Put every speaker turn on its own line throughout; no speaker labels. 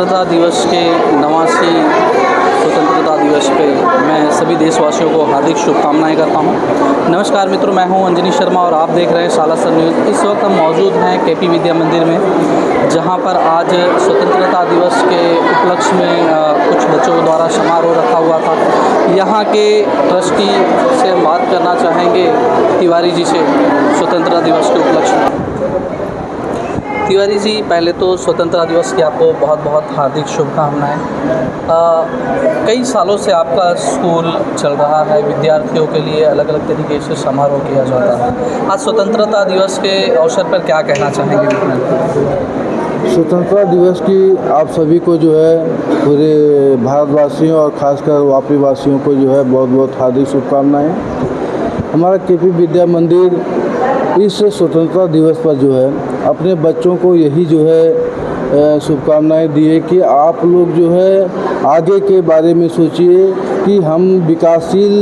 स्वतंत्रता दिवस के 89 स्वतंत्रता दिवस पे मैं सभी देशवासियों को हार्दिक शुभकामनाएं करता हूं। नमस्कार मित्रों, मैं हूं अंजनी शर्मा और आप देख रहे हैं सालासर न्यूज़। इस वक्त हम मौजूद हैं केपी विद्या मंदिर में, जहां पर आज स्वतंत्रता दिवस के उपलक्ष्य में कुछ बच्चों द्वारा समारोह रखा हुआ था। यहाँ के ट्रस्टी से हम बात करना चाहेंगे, तिवारी जी से, स्वतंत्रता दिवस के उपलक्ष्य में। तिवारी जी, पहले तो स्वतंत्रता दिवस की आपको बहुत बहुत हार्दिक शुभकामनाएं। कई सालों से आपका स्कूल चल रहा है, विद्यार्थियों के लिए अलग अलग तरीके से समारोह किया जाता है। आज स्वतंत्रता दिवस के अवसर पर क्या कहना चाहेंगे?
स्वतंत्रता दिवस की आप सभी को जो है, पूरे भारतवासियों और खासकर वापी वासियों को जो है बहुत बहुत हार्दिक शुभकामनाएं। हमारा केपी विद्या मंदिर इस स्वतंत्रता दिवस पर जो है अपने बच्चों को यही जो है शुभकामनाएं दिए कि आप लोग जो है आगे के बारे में सोचिए कि हम विकासशील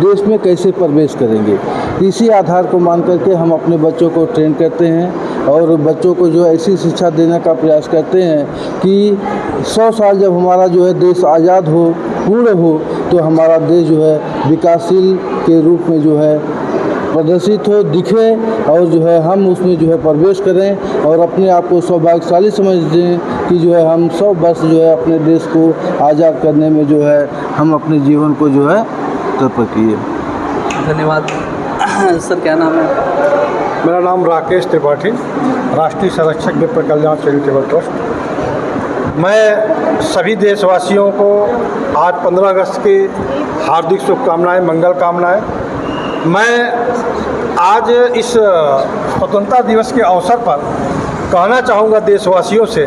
देश में कैसे प्रवेश करेंगे। इसी आधार को मान करके हम अपने बच्चों को ट्रेन करते हैं और बच्चों को जो ऐसी शिक्षा देने का प्रयास करते हैं कि 100 साल जब हमारा जो है देश आज़ाद हो, पूर्ण हो, तो हमारा देश जो है विकासशील के रूप में जो है प्रदर्शित हो, दिखे और जो है हम उसमें जो है प्रवेश करें और अपने आप को सौभाग्यशाली समझें कि जो है हम सब बस जो है अपने देश को आज़ाद करने में जो है हम अपने जीवन को जो है तर्पण किए।
धन्यवाद सर। क्या नाम है?
मेरा नाम राकेश त्रिपाठी, राष्ट्रीय संरक्षक विप्र कल्याण चैरिटेबल ट्रस्ट। मैं सभी देशवासियों को आज 15 अगस्त की हार्दिक शुभकामनाएं, मंगल कामनाएं। मैं आज इस स्वतंत्रता दिवस के अवसर पर कहना चाहूँगा देशवासियों से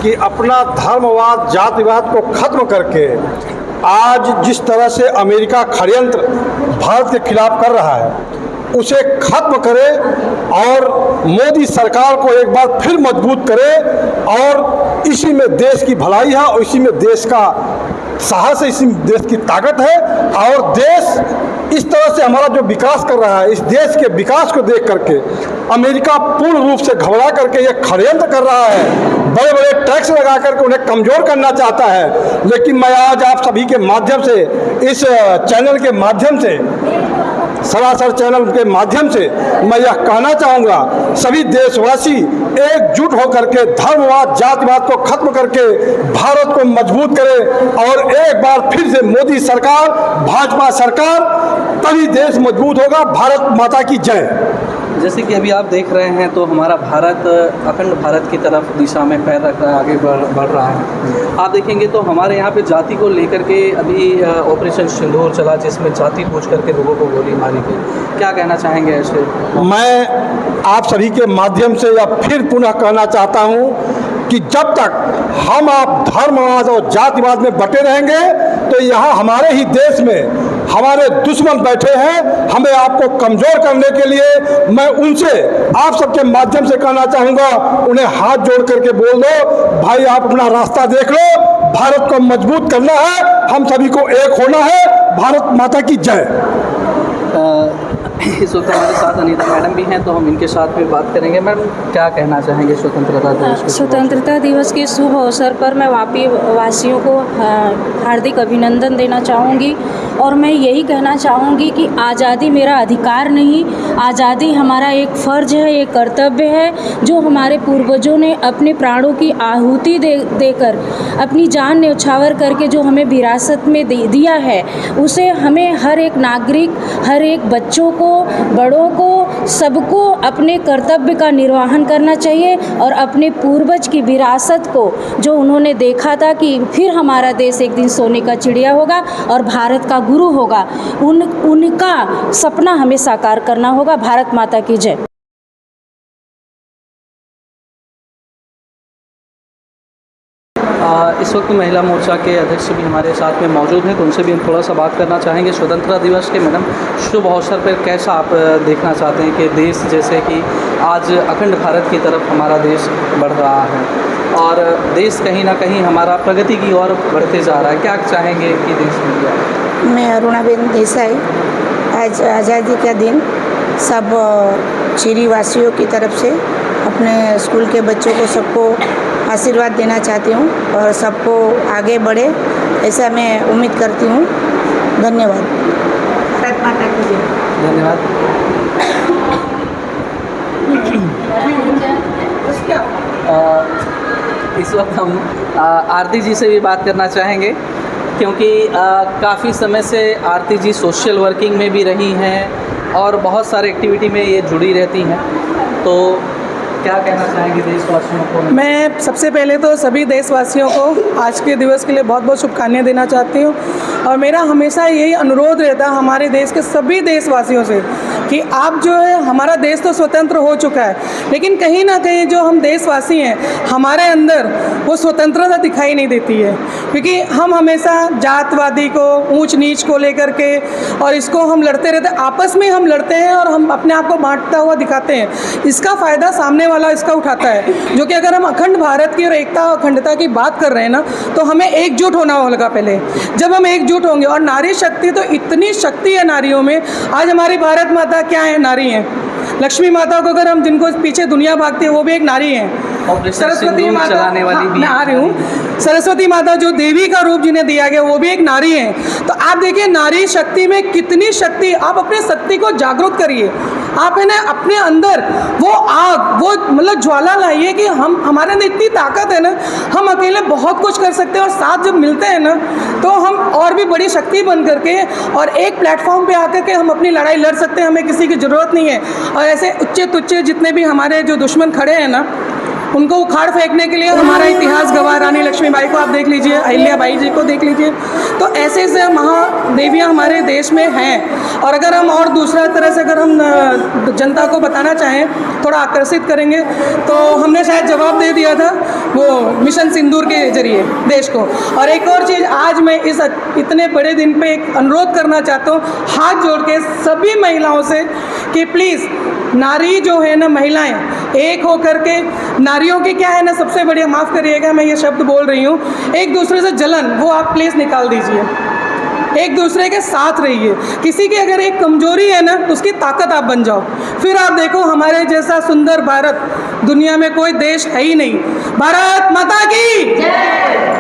कि अपना धर्मवाद, जातिवाद को खत्म करके आज जिस तरह से अमेरिका षड्यंत्र भारत के खिलाफ कर रहा है, उसे खत्म करे और मोदी सरकार को एक बार फिर मजबूत करे। और इसी में देश की भलाई है और इसी में देश का साहस है, इसी में देश की ताकत है। और देश इस तरह से हमारा जो विकास कर रहा है, इस देश के विकास को देख करके अमेरिका पूर्ण रूप से घबरा करके ये षड्यंत्र कर रहा है, बड़े बड़े टैक्स लगा करके उन्हें कमज़ोर करना चाहता है। लेकिन मैं आज आप सभी के माध्यम से, इस चैनल के माध्यम से, सरासर चैनल के माध्यम से मैं यह कहना चाहूँगा, सभी देशवासी एकजुट होकर के धर्मवाद, जातिवाद को खत्म करके भारत को मजबूत करें और एक बार फिर से मोदी सरकार, भाजपा सरकार, तभी देश मजबूत होगा। भारत माता की जय।
जैसे कि अभी आप देख रहे हैं तो हमारा भारत अखंड भारत की तरफ दिशा में पैर रख रहा है, आगे बढ़ रहा है। आप देखेंगे तो हमारे यहाँ पे जाति को लेकर के अभी ऑपरेशन सिंदूर चला, जिसमें जाति पूछ करके लोगों को गोली मारी गई। क्या कहना चाहेंगे ऐसे?
मैं आप सभी के माध्यम से या फिर पुनः कहना चाहता हूँ कि जब तक हम आप धर्मवाद और जातिवाद में बटे रहेंगे तो यहाँ हमारे ही देश में हमारे दुश्मन बैठे हैं। हमें आपको कमज़ोर करने के लिए मैं उनसे आप सबके माध्यम से कहना चाहूँगा, उन्हें हाथ जोड़ करके बोल दो, भाई आप अपना रास्ता देख लो, भारत को मजबूत करना है, हम सभी को एक होना है। भारत माता की जय।
इस वक्त हमारे साथ अनीता मैडम भी हैं, तो हम इनके साथ में बात करेंगे। मैडम, क्या कहना चाहेंगे स्वतंत्रता दिवस?
स्वतंत्रता दिवस के शुभ अवसर पर मैं वापी वासियों को हार्दिक अभिनंदन देना चाहूँगी और मैं यही कहना चाहूँगी कि आज़ादी मेरा अधिकार नहीं, आज़ादी हमारा एक फ़र्ज है, एक कर्तव्य है। जो हमारे पूर्वजों ने अपने प्राणों की आहुति देकर, अपनी जान न्यौछावर करके जो हमें विरासत में दिया है, उसे हमें हर एक नागरिक, हर एक बच्चों को, बड़ों को, सबको अपने कर्तव्य का निर्वहन करना चाहिए और अपने पूर्वज की विरासत को, जो उन्होंने देखा था कि फिर हमारा देश एक दिन सोने का चिड़िया होगा और भारत का गुरु होगा, उनका सपना हमें साकार करना होगा। भारत माता की जय।
इस वक्त महिला मोर्चा के अध्यक्ष भी हमारे साथ में मौजूद हैं, तो उनसे भी हम थोड़ा सा बात करना चाहेंगे स्वतंत्रता दिवस के। मैडम, शुभ अवसर पर कैसा आप देखना चाहते हैं कि देश, जैसे कि आज अखंड भारत की तरफ हमारा देश बढ़ रहा है और देश कहीं ना कहीं हमारा प्रगति की ओर बढ़ते जा रहा है, क्या चाहेंगे कि देश में?
मैं अरुणाबेन देसाई, आज आज़ादी का दिन सब चीरी वासियों की तरफ से अपने स्कूल के बच्चों को सबको आशीर्वाद देना चाहती हूँ और सबको आगे बढ़े ऐसा मैं उम्मीद करती हूँ। धन्यवाद। भारत माता की जय।
धन्यवाद। इस वक्त हम आरती जी से भी बात करना चाहेंगे, क्योंकि काफ़ी समय से आरती जी सोशल वर्किंग में भी रही हैं और बहुत सारे एक्टिविटी में ये जुड़ी रहती हैं, तो क्या कहना चाहेंगे देशवासियों को?
मैं सबसे पहले तो सभी देशवासियों को आज के दिवस के लिए बहुत बहुत शुभकामनाएं देना चाहती हूँ और मेरा हमेशा यही अनुरोध रहता है हमारे देश के सभी देशवासियों से कि आप जो है, हमारा देश तो स्वतंत्र हो चुका है, लेकिन कहीं ना कहीं जो हम देशवासी हैं हमारे अंदर वो स्वतंत्रता दिखाई नहीं देती है, क्योंकि हम हमेशा जातवादी को, ऊंच नीच को लेकर के और इसको हम लड़ते रहते, आपस में हम लड़ते हैं और हम अपने आप को बांटता हुआ दिखाते हैं। इसका फ़ायदा सामने वाला इसका उठाता है, जो कि अगर हम अखंड भारत की और एकता और अखंडता की बात कर रहे हैं ना, तो हमें एकजुट होना होगा पहले। जब हम एकजुट होंगे, और नारी शक्ति तो इतनी शक्ति है नारियों में। आज हमारी भारत माता क्या है? नारी है। लक्ष्मी माता को अगर हम, जिनको पीछे दुनिया भागती है, वो भी एक नारी है। सरस्वती माता
चलाने वाली भी
मैं आ रही हूँ। सरस्वती माता जो देवी का रूप जिन्हें दिया गया, वो भी एक नारी है। तो आप देखिए नारी शक्ति में कितनी शक्ति। आप अपने शक्ति को जागरूक करिए, आप है ना अपने अंदर वो आग, वो मतलब ज्वाला लाइए कि हमारे अंदर इतनी ताकत है ना, हम अकेले बहुत कुछ कर सकते हैं और साथ जब मिलते हैं ना तो हम और भी बड़ी शक्ति बन करके और एक प्लेटफॉर्म पे आकर के हम अपनी लड़ाई लड़ सकते हैं। हमें किसी की ज़रूरत नहीं है। और ऐसे उच्चे तुच्चे जितने भी हमारे जो दुश्मन खड़े हैं ना, उनको उखाड़ फेंकने के लिए हमारा इतिहास गवाह रानी लक्ष्मीबाई को आप देख लीजिए, अहिल्याबाई जी को देख लीजिए। तो ऐसे ऐसे महादेवियाँ हमारे देश में हैं। और अगर हम और दूसरा तरह से अगर हम जनता को बताना चाहें, थोड़ा आकर्षित करेंगे, तो हमने शायद जवाब दे दिया था वो मिशन सिंदूर के जरिए देश को। और एक और चीज़, आज मैं इस इतने बड़े दिन पे एक अनुरोध करना चाहता हूँ हाथ जोड़ के सभी महिलाओं से कि प्लीज़ नारी जो है ना, महिलाएं एक होकर के, नारियों की क्या है ना सबसे बढ़िया, माफ़ करिएगा मैं ये शब्द बोल रही हूँ, एक दूसरे से जलन वो आप प्लीज़ निकाल दीजिए। एक दूसरे के साथ रहिए। किसी की अगर एक कमजोरी है ना, तो उसकी ताकत आप बन जाओ। फिर आप देखो हमारे जैसा सुंदर भारत दुनिया में कोई देश है ही नहीं। भारत माता की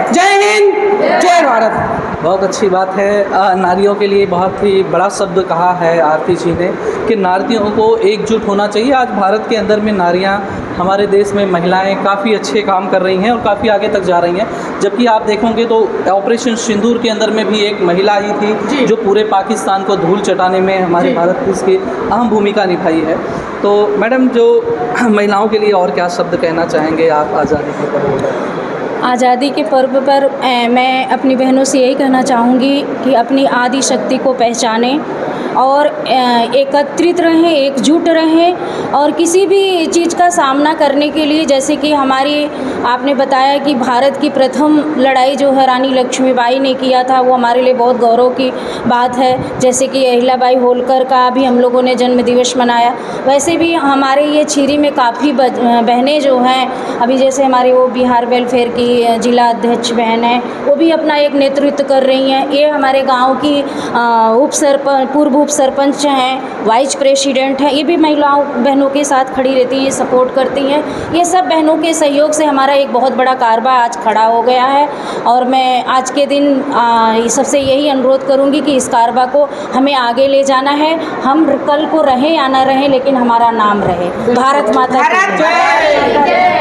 जय हिंद, जय भारत।
बहुत अच्छी बात है। नारियों के लिए बहुत ही बड़ा शब्द कहा है आरती जी ने कि नारियों को एकजुट होना चाहिए। आज भारत के अंदर में नारियां, हमारे देश में महिलाएं काफ़ी अच्छे काम कर रही हैं और काफ़ी आगे तक जा रही हैं। जबकि आप देखोगे तो ऑपरेशन सिंदूर के अंदर में भी एक महिला आई थी जो पूरे पाकिस्तान को धूल चटाने में हमारे भारत देश की अहम भूमिका निभाई है। तो मैडम, जो महिलाओं के लिए और क्या शब्द कहना चाहेंगे आप आज़ादी के पर्व पर?
आज़ादी के पर्व पर मैं अपनी बहनों से यही कहना चाहूँगी कि अपनी आदि शक्ति को पहचानें और एकत्रित रहें, एकजुट रहें। और किसी भी चीज़ का सामना करने के लिए, जैसे कि हमारी आपने बताया कि भारत की प्रथम लड़ाई जो है रानी लक्ष्मीबाई ने किया था, वो हमारे लिए बहुत गौरव की बात है। जैसे कि अहिल्याबाई होलकर का भी हम लोगों ने जन्म दिवस मनाया, वैसे भी हमारे ये छीरी में काफ़ी बहनें जो हैं, अभी जैसे हमारे वो बिहार वेलफेयर की जिला अध्यक्ष बहन है, वो भी अपना एक नेतृत्व कर रही हैं। ये हमारे गाँव की पूर्व उप सरपंच हैं, वाइस प्रेसिडेंट हैं, ये भी महिलाओं बहनों के साथ खड़ी रहती हैं, सपोर्ट करती हैं। ये सब बहनों के सहयोग से हमारा एक बहुत बड़ा कारबा आज खड़ा हो गया है। और मैं आज के दिन सबसे यही अनुरोध करूंगी कि इस कारबा को हमें आगे ले जाना है। हम कल को रहें या ना रहें, लेकिन हमारा नाम रहे। भारत माता की जय।